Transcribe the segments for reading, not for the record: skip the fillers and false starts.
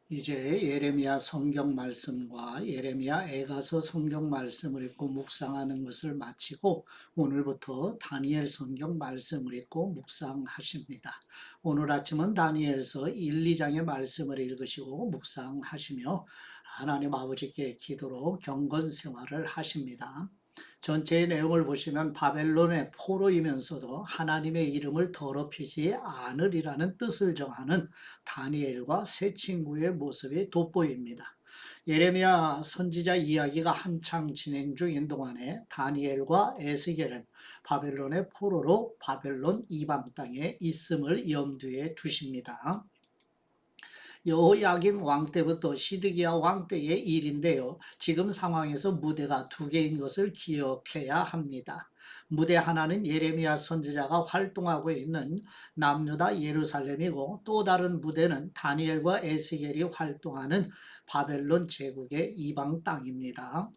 이제 예레미야 성경 말씀과 예레미야 애가서 성경 말씀을 읽고 묵상하는 것을 마치고 오늘부터 다니엘 성경 말씀을 읽고 묵상하십니다. 오늘 아침은 다니엘서 1, 2장의 말씀을 읽으시고 묵상하시며 하나님 아버지께 기도로 경건 생활을 하십니다. 전체의 내용을 보시면 바벨론의 포로이면서도 하나님의 이름을 더럽히지 않으리라는 뜻을 정하는 다니엘과 세 친구의 모습이 돋보입니다. 예레미야 선지자 이야기가 한창 진행 중인 동안에 다니엘과 에스겔은 바벨론의 포로로 바벨론 이방 땅에 있음을 염두에 두십니다. 여호야김 왕 때부터 시드기야 왕 때의 일인데요. 지금 상황에서 무대가 두 개인 것을 기억해야 합니다. 무대 하나는 예레미야 선지자가 활동하고 있는 남유다 예루살렘이고 또 다른 무대는 다니엘과 에스겔이 활동하는 바벨론 제국의 이방 땅입니다.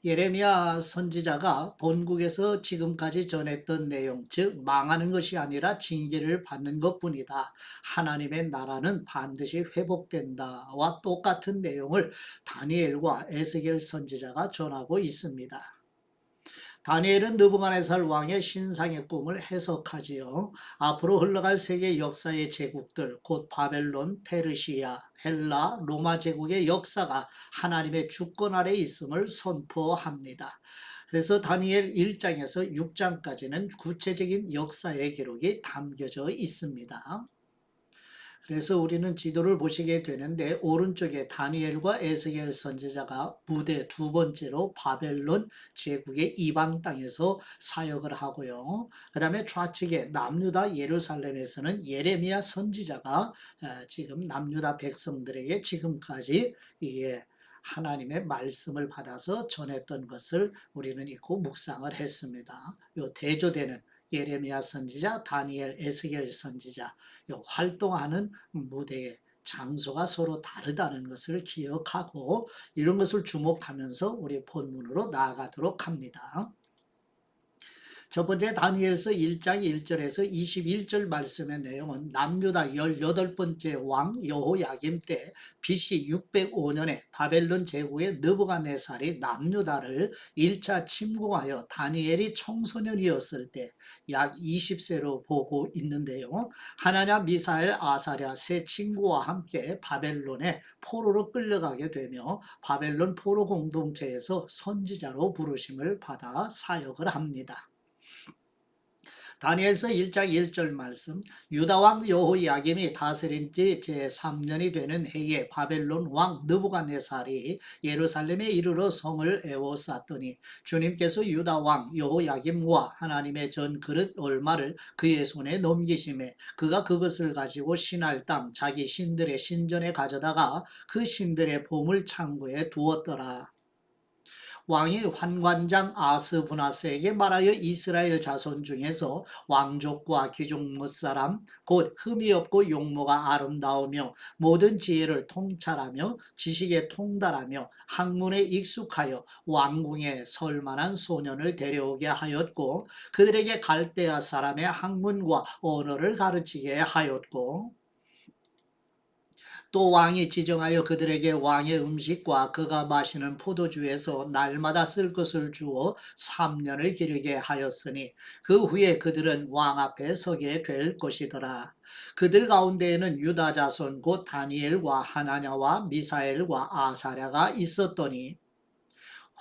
예레미야 선지자가 본국에서 지금까지 전했던 내용, 즉 망하는 것이 아니라 징계를 받는 것뿐이다. 하나님의 나라는 반드시 회복된다와 똑같은 내용을 다니엘과 에스겔 선지자가 전하고 있습니다. 다니엘은 느부갓네살 왕의 신상의 꿈을 해석하지요. 앞으로 흘러갈 세계 역사의 제국들, 곧 바벨론, 페르시아, 헬라, 로마 제국의 역사가 하나님의 주권 아래 있음을 선포합니다. 그래서 다니엘 1장에서 6장까지는 구체적인 역사의 기록이 담겨져 있습니다. 그래서 우리는 지도를 보시게 되는데 오른쪽에 다니엘과 에스겔 선지자가 무대 두 번째로 바벨론 제국의 이방 땅에서 사역을 하고요. 그 다음에 좌측에 남유다 예루살렘에서는 예레미야 선지자가 지금 남유다 백성들에게 지금까지 하나님의 말씀을 받아서 전했던 것을 우리는 읽고 묵상을 했습니다. 요 대조되는 예레미야 선지자, 다니엘, 에스겔 선지자 활동하는 무대의 장소가 서로 다르다는 것을 기억하고 이런 것을 주목하면서 우리 본문으로 나아가도록 합니다. 첫 번째 다니엘서 1장 1절에서 21절 말씀의 내용은 남유다 18번째 왕 여호야김 때 BC 605년에 바벨론 제국의 느부갓네살이 남유다를 1차 침공하여 다니엘이 청소년이었을 때 약 20세로 보고 있는데요. 하나냐, 미사엘, 아사랴 세 친구와 함께 바벨론에 포로로 끌려가게 되며 바벨론 포로 공동체에서 선지자로 부르심을 받아 사역을 합니다. 다니엘서 1장 1절 말씀, 유다왕 여호야김이 다스린 지 제3년이 되는 해에 바벨론 왕 느부갓네살이 예루살렘에 이르러 성을 에워쌌더니 주님께서 유다왕 여호야김과 하나님의 전 그릇 얼마를 그의 손에 넘기심에 그가 그것을 가지고 신할 땅 자기 신들의 신전에 가져다가 그 신들의 보물 창고에 두었더라. 왕이 환관장 아스부나스에게 말하여 이스라엘 자손 중에서 왕족과 귀족 못 사람 곧 흠이 없고 용모가 아름다우며 모든 지혜를 통찰하며 지식에 통달하며 학문에 익숙하여 왕궁에 설 만한 소년을 데려오게 하였고 그들에게 갈대아 사람의 학문과 언어를 가르치게 하였고 또 왕이 지정하여 그들에게 왕의 음식과 그가 마시는 포도주에서 날마다 쓸 것을 주어 3년을 기르게 하였으니 그 후에 그들은 왕 앞에 서게 될 것이더라. 그들 가운데에는 유다 자손 곧 다니엘과 하나냐와 미사엘과 아사랴가 있었더니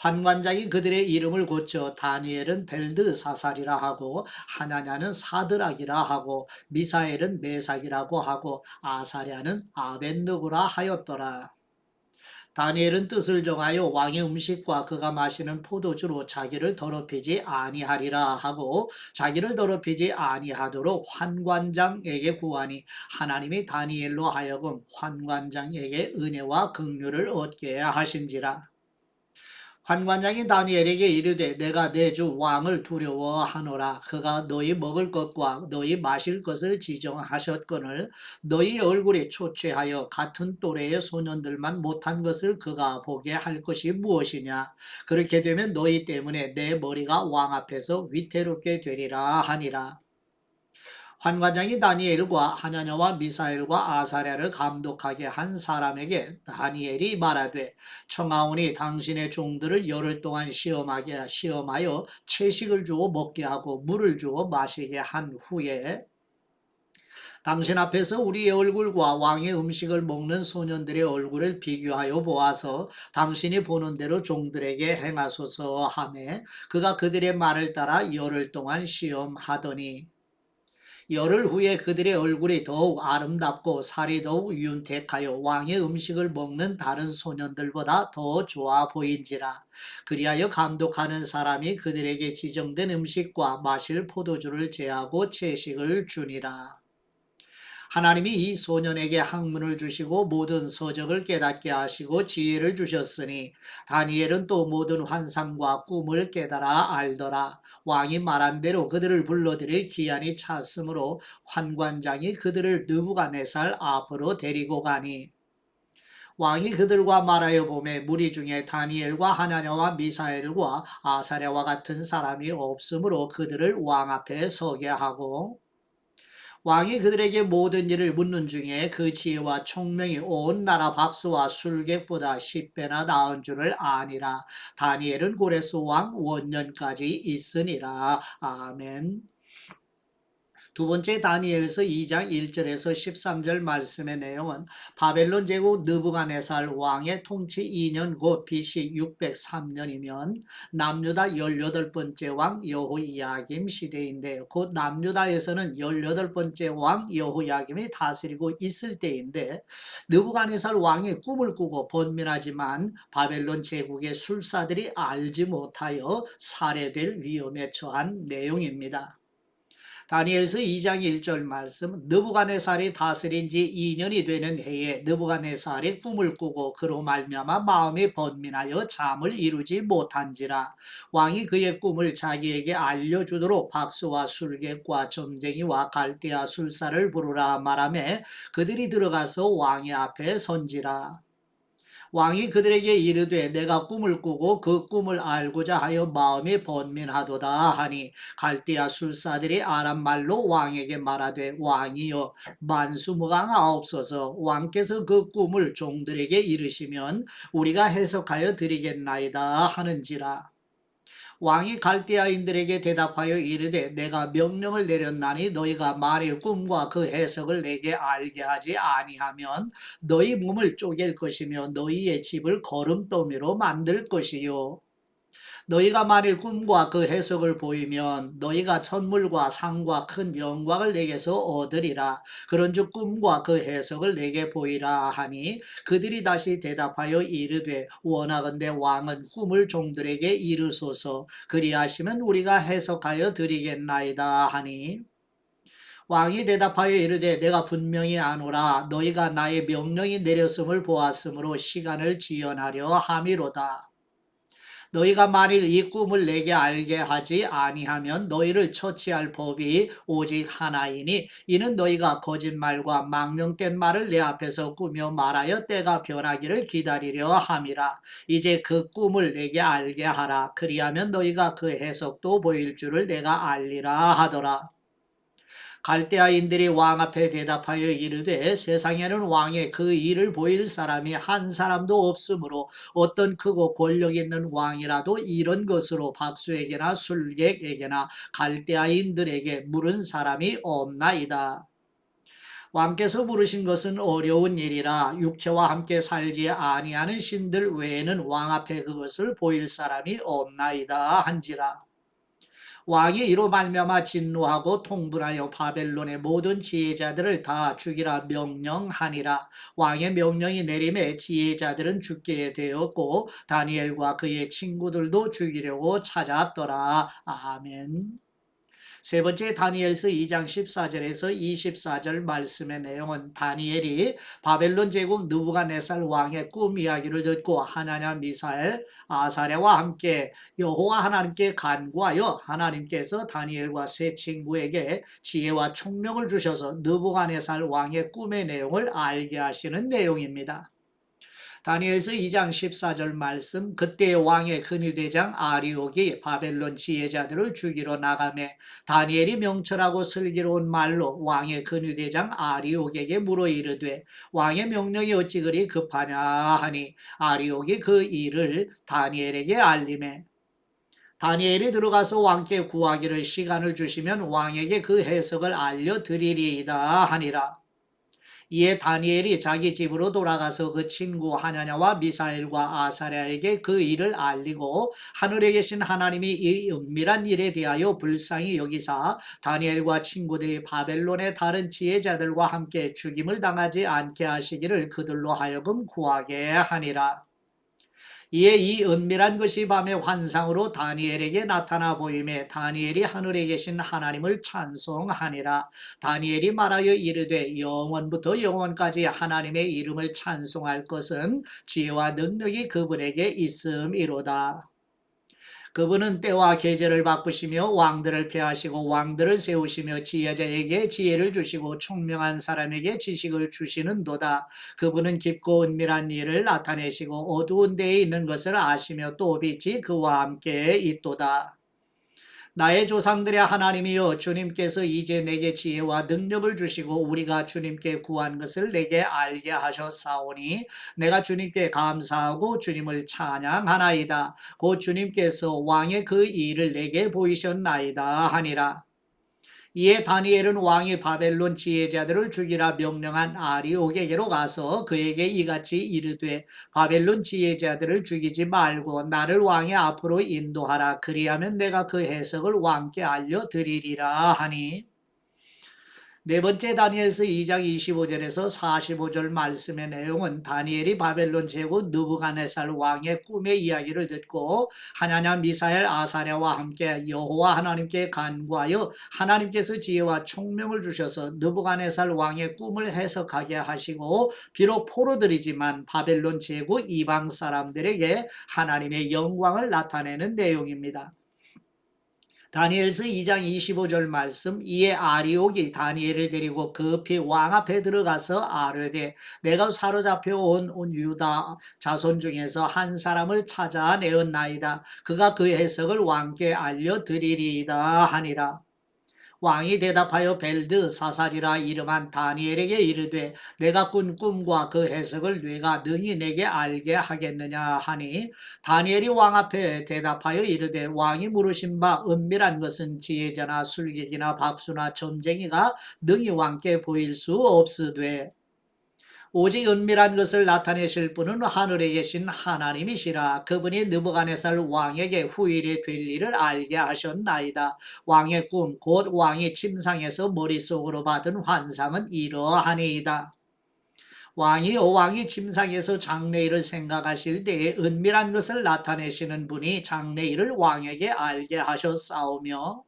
환관장이 그들의 이름을 고쳐 다니엘은 벨드사살이라 하고 하나냐는 사드락이라 하고 미사엘은 메삭이라고 하고 아사랴는 아벤느고라 하였더라. 다니엘은 뜻을 정하여 왕의 음식과 그가 마시는 포도주로 자기를 더럽히지 아니하리라 하고 자기를 더럽히지 아니하도록 환관장에게 구하니 하나님이 다니엘로 하여금 환관장에게 은혜와 긍휼을 얻게 하신지라. 환관장이 다니엘에게 이르되 내가 내 주 왕을 두려워하노라. 그가 너희 먹을 것과 너희 마실 것을 지정하셨거늘 너희 얼굴이 초췌하여 같은 또래의 소년들만 못한 것을 그가 보게 할 것이 무엇이냐. 그렇게 되면 너희 때문에 내 머리가 왕 앞에서 위태롭게 되리라 하니라. 환관장이 다니엘과 하나냐와 미사엘과 아사랴를 감독하게 한 사람에게 다니엘이 말하되 청하오니 당신의 종들을 열흘 동안 시험하여 채식을 주어 먹게 하고 물을 주어 마시게 한 후에 당신 앞에서 우리의 얼굴과 왕의 음식을 먹는 소년들의 얼굴을 비교하여 보아서 당신이 보는 대로 종들에게 행하소서 하매 그가 그들의 말을 따라 열흘 동안 시험하더니 열흘 후에 그들의 얼굴이 더욱 아름답고 살이 더욱 윤택하여 왕의 음식을 먹는 다른 소년들보다 더 좋아 보인지라. 그리하여 감독하는 사람이 그들에게 지정된 음식과 마실 포도주를 제하고 채식을 주니라. 하나님이 이 소년에게 학문을 주시고 모든 서적을 깨닫게 하시고 지혜를 주셨으니 다니엘은 또 모든 환상과 꿈을 깨달아 알더라. 왕이 말한 대로 그들을 불러들일 기한이 찼으므로 환관장이 그들을 느부갓네살 앞으로 데리고 가니 왕이 그들과 말하여 보매 무리 중에 다니엘과 하나냐와 미사엘과 아사랴와 같은 사람이 없으므로 그들을 왕 앞에 서게 하고 왕이 그들에게 모든 일을 묻는 중에 그 지혜와 총명이 온 나라 박수와 술객보다 10배나 나은 줄을 아니라. 다니엘은 고레스 왕 원년까지 있으니라. 아멘. 두 번째 다니엘서 2장 1절에서 13절 말씀의 내용은 바벨론 제국 느부갓네살 왕의 통치 2년 곧 BC 603년이면 남유다 18번째 왕 여호야김 시대인데 곧 남유다에서는 18번째 왕 여호야김이 다스리고 있을 때인데 느부갓네살 왕이 꿈을 꾸고 번민하지만 바벨론 제국의 술사들이 알지 못하여 살해될 위험에 처한 내용입니다. 다니엘서 2장 1절 말씀 느부갓네살이 다스린 지 2년이 되는 해에 느부갓네살이 꿈을 꾸고 그로 말미암아 마음이 번민하여 잠을 이루지 못한지라. 왕이 그의 꿈을 자기에게 알려주도록 박수와 술객과 점쟁이와 갈대아 술사를 부르라 말하매 그들이 들어가서 왕의 앞에 선지라. 왕이 그들에게 이르되 내가 꿈을 꾸고 그 꿈을 알고자 하여 마음이 번민하도다 하니 갈대아 술사들이 아람 말로 왕에게 말하되 왕이여 만수무강하옵소서. 왕께서 그 꿈을 종들에게 이르시면 우리가 해석하여 드리겠나이다 하는지라. 왕이 갈대아인들에게 대답하여 이르되 내가 명령을 내렸나니 너희가 만일 꿈과 그 해석을 내게 알게 하지 아니하면 너희 몸을 쪼갤 것이며 너희의 집을 거름더미로 만들 것이요. 너희가 만일 꿈과 그 해석을 보이면 너희가 선물과 상과 큰 영광을 내게서 얻으리라. 그런즉 꿈과 그 해석을 내게 보이라 하니 그들이 다시 대답하여 이르되 원하건대 왕은 꿈을 종들에게 이르소서. 그리하시면 우리가 해석하여 드리겠나이다 하니 왕이 대답하여 이르되 내가 분명히 아노라. 너희가 나의 명령이 내렸음을 보았으므로 시간을 지연하려 함이로다. 너희가 만일 이 꿈을 내게 알게 하지 아니하면 너희를 처치할 법이 오직 하나이니 이는 너희가 거짓말과 망령된 말을 내 앞에서 꾸며 말하여 때가 변하기를 기다리려 함이라. 이제 그 꿈을 내게 알게 하라. 그리하면 너희가 그 해석도 보일 줄을 내가 알리라 하더라. 갈대아인들이 왕 앞에 대답하여 이르되 세상에는 왕의 그 일을 보일 사람이 한 사람도 없으므로 어떤 크고 권력 있는 왕이라도 이런 것으로 박수에게나 술객에게나 갈대아인들에게 물은 사람이 없나이다. 왕께서 부르신 것은 어려운 일이라 육체와 함께 살지 아니하는 신들 외에는 왕 앞에 그것을 보일 사람이 없나이다 한지라. 왕이 이로 말미암아 진노하고 통분하여 바벨론의 모든 지혜자들을 다 죽이라 명령하니라. 왕의 명령이 내림에 지혜자들은 죽게 되었고 다니엘과 그의 친구들도 죽이려고 찾았더라. 아멘. 세 번째 다니엘서 2장 14절에서 24절 말씀의 내용은 다니엘이 바벨론 제국 느부갓네살 왕의 꿈 이야기를 듣고 하나냐 미사엘 아사랴와 함께 여호와 하나님께 간구하여 하나님께서 다니엘과 세 친구에게 지혜와 총명을 주셔서 느부갓네살 왕의 꿈의 내용을 알게 하시는 내용입니다. 다니엘서 2장 14절 말씀. 그때 왕의 근위대장 아리옥이 바벨론 지혜자들을 죽이러 나가매 다니엘이 명철하고 슬기로운 말로 왕의 근위대장 아리옥에게 물어 이르되 왕의 명령이 어찌 그리 급하냐 하니 아리옥이 그 일을 다니엘에게 알림해 다니엘이 들어가서 왕께 구하기를 시간을 주시면 왕에게 그 해석을 알려드리리이다 하니라. 이에 다니엘이 자기 집으로 돌아가서 그 친구 하냐냐와 미사엘과 아사랴에게 그 일을 알리고 하늘에 계신 하나님이 이 은밀한 일에 대하여 불쌍히 여기사 다니엘과 친구들이 바벨론의 다른 지혜자들과 함께 죽임을 당하지 않게 하시기를 그들로 하여금 구하게 하니라. 이에 이 은밀한 것이 밤의 환상으로 다니엘에게 나타나 보임에 다니엘이 하늘에 계신 하나님을 찬송하니라. 다니엘이 말하여 이르되 영원부터 영원까지 하나님의 이름을 찬송할 것은 지혜와 능력이 그분에게 있음이로다. 그분은 때와 계절을 바꾸시며 왕들을 폐하시고 왕들을 세우시며 지혜자에게 지혜를 주시고 총명한 사람에게 지식을 주시는도다. 그분은 깊고 은밀한 일을 나타내시고 어두운 데에 있는 것을 아시며 또 빛이 그와 함께 있도다. 나의 조상들의 하나님이여 주님께서 이제 내게 지혜와 능력을 주시고 우리가 주님께 구한 것을 내게 알게 하셨사오니 내가 주님께 감사하고 주님을 찬양하나이다. 곧 주님께서 왕의 그 일을 내게 보이셨나이다 하니라. 이에 다니엘은 왕이 바벨론 지혜자들을 죽이라 명령한 아리옥에게로 가서 그에게 이같이 이르되 바벨론 지혜자들을 죽이지 말고 나를 왕의 앞으로 인도하라. 그리하면 내가 그 해석을 왕께 알려드리리라 하니 네 번째 다니엘서 2장 25절에서 45절 말씀의 내용은 다니엘이 바벨론 제국 느부갓네살 왕의 꿈의 이야기를 듣고 하나냐 미사엘 아사랴와 함께 여호와 하나님께 간구하여 하나님께서 지혜와 총명을 주셔서 느부갓네살 왕의 꿈을 해석하게 하시고 비록 포로들이지만 바벨론 제국 이방 사람들에게 하나님의 영광을 나타내는 내용입니다. 다니엘서 2장 25절 말씀. 이에 아리옥이 다니엘을 데리고 급히 왕 앞에 들어가서 아뢰되 내가 사로잡혀 온 유다 자손 중에서 한 사람을 찾아내었나이다. 그가 그 해석을 왕께 알려드리리이다 하니라. 왕이 대답하여 벨드사살이라 이름한 다니엘에게 이르되 내가 꾼 꿈과 그 해석을 네가 능히 내게 알게 하겠느냐 하니 다니엘이 왕 앞에 대답하여 이르되 왕이 물으신 바 은밀한 것은 지혜자나 술객이나 박수나 점쟁이가 능히 왕께 보일 수 없으되 오직 은밀한 것을 나타내실 분은 하늘에 계신 하나님이시라. 그분이 느부갓네살 왕에게 후일에 될 일을 알게 하셨나이다. 왕의 꿈 곧 왕이 침상에서 머릿속으로 받은 환상은 이러하니이다. 왕이 침상에서 장래일을 생각하실 때에 은밀한 것을 나타내시는 분이 장래일을 왕에게 알게 하셨사오며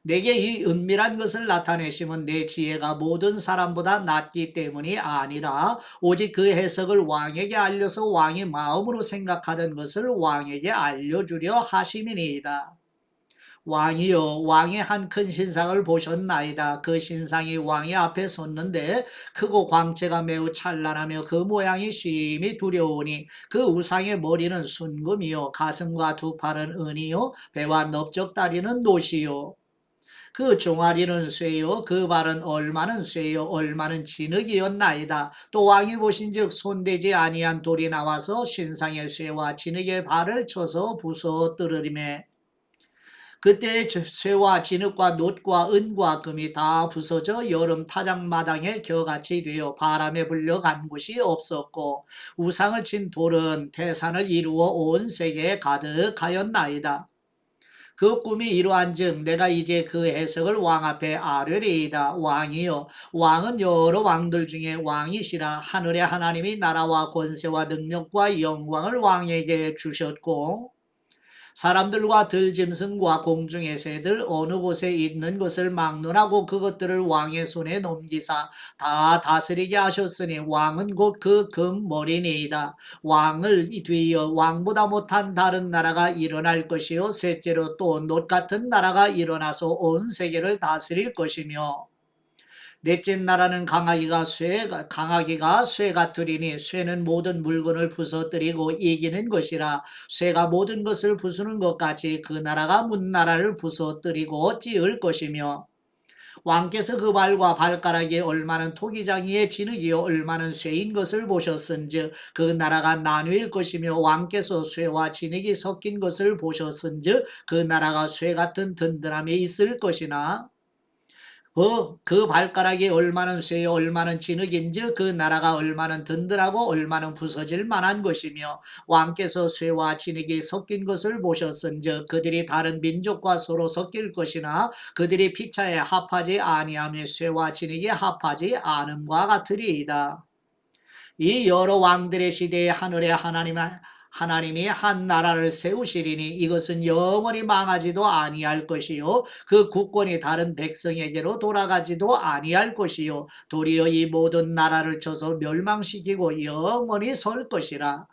내게 이 은밀한 것을 나타내심은 내 지혜가 모든 사람보다 낫기 때문이 아니라 오직 그 해석을 왕에게 알려서 왕이 마음으로 생각하던 것을 왕에게 알려주려 하심이니이다. 왕이여 왕의 한 큰 신상을 보셨나이다. 그 신상이 왕의 앞에 섰는데 크고 광채가 매우 찬란하며 그 모양이 심히 두려우니 그 우상의 머리는 순금이요 가슴과 두 팔은 은이요 배와 넓적다리는 노시요 그 종아리는 쇠요 그 발은 얼마는 쇠요 얼마는 진흙이었나이다. 또 왕이 보신즉 손대지 아니한 돌이 나와서 신상의 쇠와 진흙의 발을 쳐서 부서뜨리매 그때 쇠와 진흙과 놋과 은과 금이 다 부서져 여름 타작마당에 겨같이 되어 바람에 불려간 곳이 없었고 우상을 친 돌은 태산을 이루어 온 세계에 가득하였나이다. 그 꿈이 이러한즉 내가 이제 그 해석을 왕 앞에 아뢰리이다. 왕이여 왕은 여러 왕들 중에 왕이시라. 하늘의 하나님이 나라와 권세와 능력과 영광을 왕에게 주셨고 사람들과 들짐승과 공중의 새들 어느 곳에 있는 것을 막론하고 그것들을 왕의 손에 넘기사 다 다스리게 하셨으니 왕은 곧 그 금머리니이다. 왕을 뒤이어 왕보다 못한 다른 나라가 일어날 것이요 셋째로 또 놋 같은 나라가 일어나서 온 세계를 다스릴 것이며 넷째 나라는 강하기가 쇠 같으리니 쇠는 모든 물건을 부서뜨리고 이기는 것이라. 쇠가 모든 것을 부수는 것 같이 그 나라가 문나라를 부서뜨리고 찌을 것이며, 왕께서 그 발과 발가락이 얼마는 토기장이의 진흙이요 얼마는 쇠인 것을 보셨은즉 그 나라가 나누일 것이며, 왕께서 쇠와 진흙이 섞인 것을 보셨은즉 그 나라가 쇠 같은 든든함이 있을 것이나, 그 발가락이 얼마는 쇠요 얼마는 진흙인즉 그 나라가 얼마는 든든하고 얼마는 부서질 만한 것이며, 왕께서 쇠와 진흙이 섞인 것을 보셨은즉 그들이 다른 민족과 서로 섞일 것이나 그들이 피차에 합하지 아니하며 쇠와 진흙이 합하지 않음과 같으리이다. 이 여러 왕들의 시대에 하늘의 하나님이 한 나라를 세우시리니 이것은 영원히 망하지도 아니할 것이요 그 국권이 다른 백성에게로 돌아가지도 아니할 것이요 도리어 이 모든 나라를 쳐서 멸망시키고 영원히 설 것이라.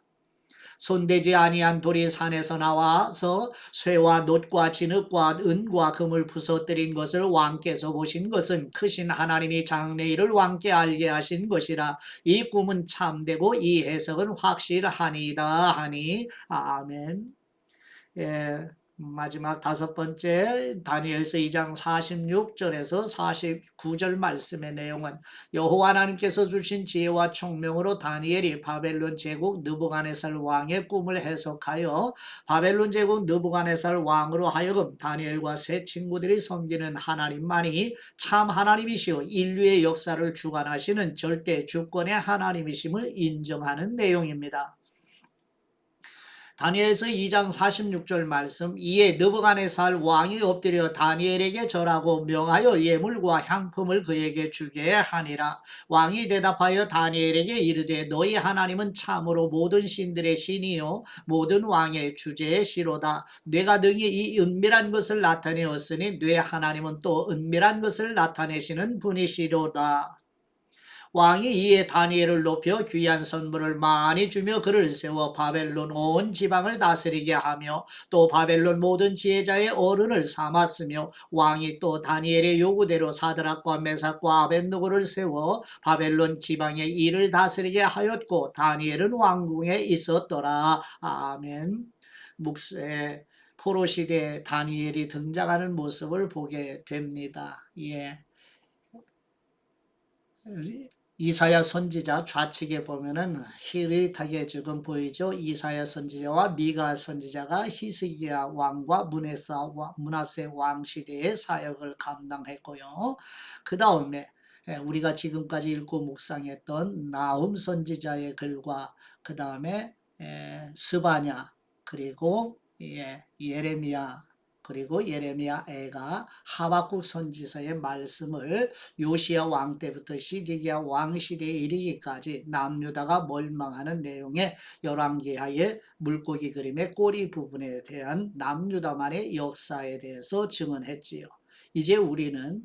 손대지 아니한 돌이 산에서 나와서 쇠와 놋과 진흙과 은과 금을 부서뜨린 것을 왕께서 보신 것은 크신 하나님이 장래일을 왕께 알게 하신 것이라. 이 꿈은 참되고 이 해석은 확실하니이다 하니. 아멘. 예, 마지막 다섯 번째 다니엘서 2장 46절에서 49절 말씀의 내용은, 여호와 하나님께서 주신 지혜와 총명으로 다니엘이 바벨론 제국 느부갓네살 왕의 꿈을 해석하여 바벨론 제국 느부갓네살 왕으로 하여금 다니엘과 세 친구들이 섬기는 하나님만이 참 하나님이시오 인류의 역사를 주관하시는 절대 주권의 하나님이심을 인정하는 내용입니다. 다니엘서 2장 46절 말씀, 이에 느부갓네살 왕이 엎드려 다니엘에게 절하고 명하여 예물과 향품을 그에게 주게 하니라. 왕이 대답하여 다니엘에게 이르되 너희 하나님은 참으로 모든 신들의 신이요 모든 왕의 주제의 시로다. 뇌가 능히 이 은밀한 것을 나타내었으니 뇌 하나님은 또 은밀한 것을 나타내시는 분이시로다. 왕이 이에 다니엘을 높여 귀한 선물을 많이 주며 그를 세워 바벨론 온 지방을 다스리게 하며 또 바벨론 모든 지혜자의 어른을 삼았으며, 왕이 또 다니엘의 요구대로 사드락과 메삭과 아벳느고를 세워 바벨론 지방의 일을 다스리게 하였고 다니엘은 왕궁에 있었더라. 아멘. 묵세 포로 시대에 다니엘이 등장하는 모습을 보게 됩니다. 예. 이사야 선지자 좌측에 보면은 희릿하게 지금 보이죠. 이사야 선지자와 미가 선지자가 히스기야 왕과 문하세 왕 시대의 사역을 감당했고요. 그 다음에 우리가 지금까지 읽고 묵상했던 나훔 선지자의 글과 그 다음에 스바냐 그리고 예레미야 그리고 예레미야 애가 하박국 선지서의 말씀을 요시야 왕 때부터 시드기야 왕 시대에 이르기까지 남유다가 멸망하는 내용의 열왕기하의 물고기 그림의 꼬리 부분에 대한 남유다만의 역사에 대해서 증언했지요. 이제 우리는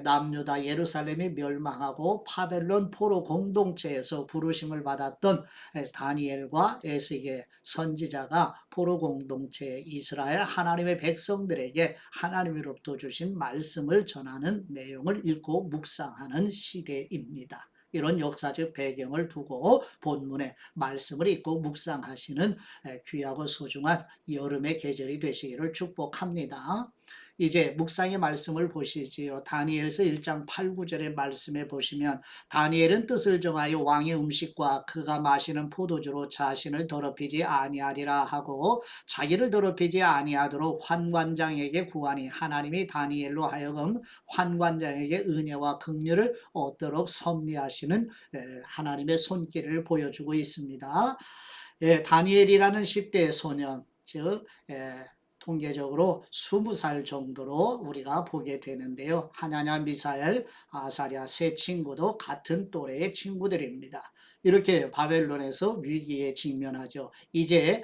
남유다 예루살렘이 멸망하고 바벨론 포로 공동체에서 부르심을 받았던 다니엘과 에스겔 선지자가 포로 공동체 이스라엘 하나님의 백성들에게 하나님으로부터 주신 말씀을 전하는 내용을 읽고 묵상하는 시대입니다. 이런 역사적 배경을 두고 본문의 말씀을 읽고 묵상하시는 귀하고 소중한 여름의 계절이 되시기를 축복합니다. 이제 묵상의 말씀을 보시지요. 다니엘서 1장 8, 9절의 말씀에 보시면, 다니엘은 뜻을 정하여 왕의 음식과 그가 마시는 포도주로 자신을 더럽히지 아니하리라 하고 자기를 더럽히지 아니하도록 환관장에게 구하니 하나님이 다니엘로 하여금 환관장에게 은혜와 긍휼을 얻도록 섭리하시는 하나님의 손길을 보여주고 있습니다. 다니엘이라는 10대 소년, 즉 통계적으로 20살 정도로 우리가 보게 되는데요. 하나냐, 미사엘, 아사랴 세 친구도 같은 또래의 친구들입니다. 이렇게 바벨론에서 위기에 직면하죠. 이제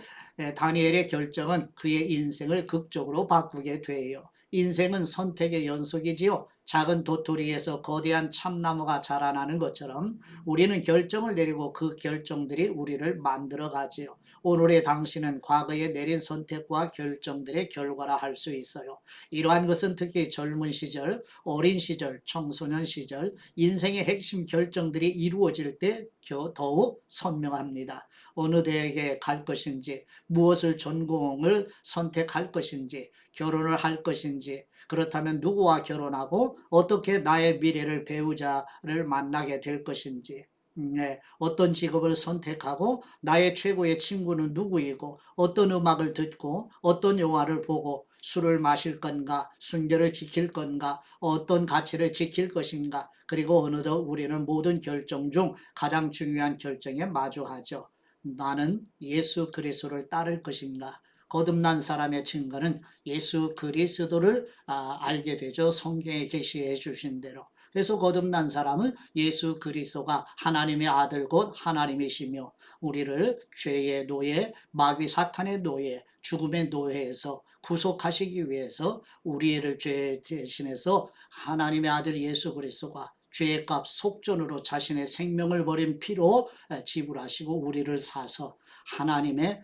다니엘의 결정은 그의 인생을 극적으로 바꾸게 돼요. 인생은 선택의 연속이지요. 작은 도토리에서 거대한 참나무가 자라나는 것처럼 우리는 결정을 내리고 그 결정들이 우리를 만들어 가지요. 오늘의 당신은 과거에 내린 선택과 결정들의 결과라 할 수 있어요. 이러한 것은 특히 젊은 시절, 어린 시절, 청소년 시절, 인생의 핵심 결정들이 이루어질 때 더욱 선명합니다. 어느 대학에 갈 것인지, 무엇을 전공을 선택할 것인지, 결혼을 할 것인지, 그렇다면 누구와 결혼하고 어떻게 나의 미래를 배우자를 만나게 될 것인지, 네, 어떤 직업을 선택하고 나의 최고의 친구는 누구이고 어떤 음악을 듣고 어떤 영화를 보고 술을 마실 건가, 순결을 지킬 건가, 어떤 가치를 지킬 것인가, 그리고 어느덧 우리는 모든 결정 중 가장 중요한 결정에 마주하죠. 나는 예수 그리스도를 따를 것인가? 거듭난 사람의 증거는 예수 그리스도를 알게 되죠. 성경에 계시해 주신 대로. 그래서 거듭난 사람은 예수 그리스도가 하나님의 아들 곧 하나님이시며 우리를 죄의 노예, 마귀 사탄의 노예, 죽음의 노예에서 구속하시기 위해서 우리를 죄 대신해서 하나님의 아들 예수 그리스도가 죄의 값 속전으로 자신의 생명을 버린 피로 지불하시고 우리를 사서 하나님의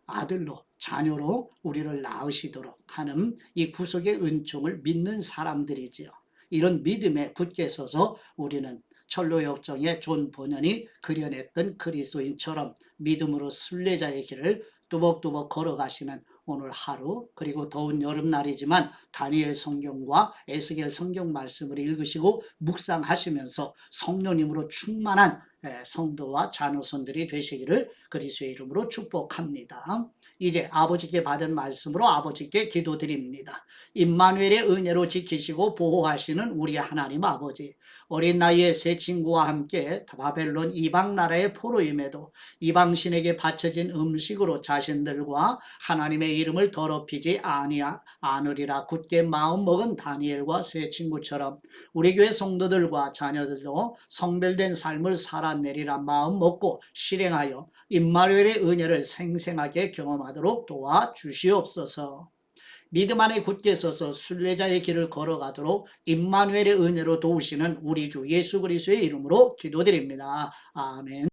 아들로 자녀로 우리를 낳으시도록 하는 이 구속의 은총을 믿는 사람들이지요. 이런 믿음에 굳게 서서 우리는 철로 역정의 존 버년이 그려냈던 그리스도인처럼 믿음으로 순례자의 길을 뚜벅뚜벅 걸어가시는 오늘 하루, 그리고 더운 여름날이지만 다니엘 성경과 에스겔 성경 말씀을 읽으시고 묵상하시면서 성령님으로 충만한 성도와 자녀손들이 되시기를 그리스도의 이름으로 축복합니다. 이제 아버지께 받은 말씀으로 아버지께 기도드립니다. 임마누엘의 은혜로 지키시고 보호하시는 우리 하나님 아버지, 어린 나이에 새 친구와 함께 바벨론 이방 나라의 포로임에도 이방신에게 바쳐진 음식으로 자신들과 하나님의 이름을 더럽히지 않으리라 굳게 마음 먹은 다니엘과 새 친구처럼 우리 교회 성도들과 자녀들도 성별된 삶을 살아내리라 마음 먹고 실행하여 임마누엘의 은혜를 생생하게 경험하도록 도와주시옵소서. 믿음 안에 굳게 서서 순례자의 길을 걸어가도록 임마누엘의 은혜로 도우시는 우리 주 예수 그리스도의 이름으로 기도드립니다. 아멘.